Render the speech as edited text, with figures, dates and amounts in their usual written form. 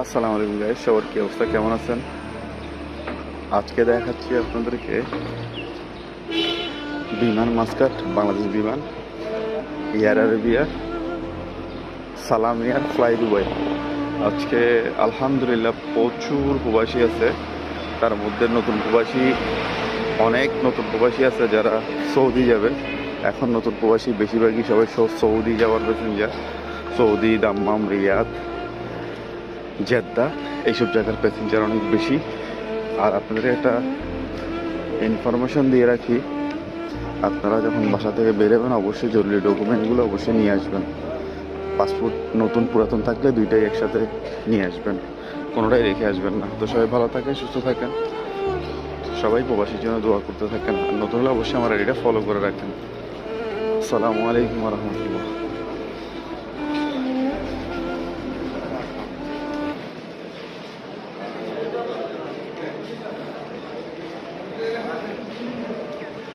আসসালামু আলাইকুম গাইস, সবার কি অবস্থা, কেমন আছেন? আজকে দেখাচ্ছি আপনাদেরকে বিমান মাস্কাট, বাংলাদেশ বিমান, এয়ার আরেবিয়া, সালাম এয়ার, ফ্লাই দুবাই। আজকে আলহামদুলিল্লাহ প্রচুর প্রবাসী আছে। তার মধ্যে অনেক নতুন প্রবাসী আছে যারা সৌদি যাবে। এখন নতুন প্রবাসী বেশিরভাগই সবাই সৌদি যাওয়ার passenger. Saudi, Dammam, Riyadh, Jeddah, এইসব জায়গার প্যাসেঞ্জার অনেক বেশি। আর আপনাদের একটা ইনফরমেশন দিয়ে রাখি, আপনারা যখন বাসা থেকে বেরোবেন অবশ্যই জরুরি ডকুমেন্টগুলো অবশ্যই নিয়ে আসবেন। পাসপোর্ট নতুন পুরাতন থাকলে দুইটাই একসাথে নিয়ে আসবেন, কোনোটাই রেখে আসবেন না। তো সবাই ভালো থাকেন, সুস্থ থাকেন, সবাই প্রবাসীর জন্য দোয়া করতে থাকেন। আর নতুন হলে অবশ্যই আমার এটা ফলো করে রাখেন। আসসালামু আলাইকুম রহমতুল্লাহ।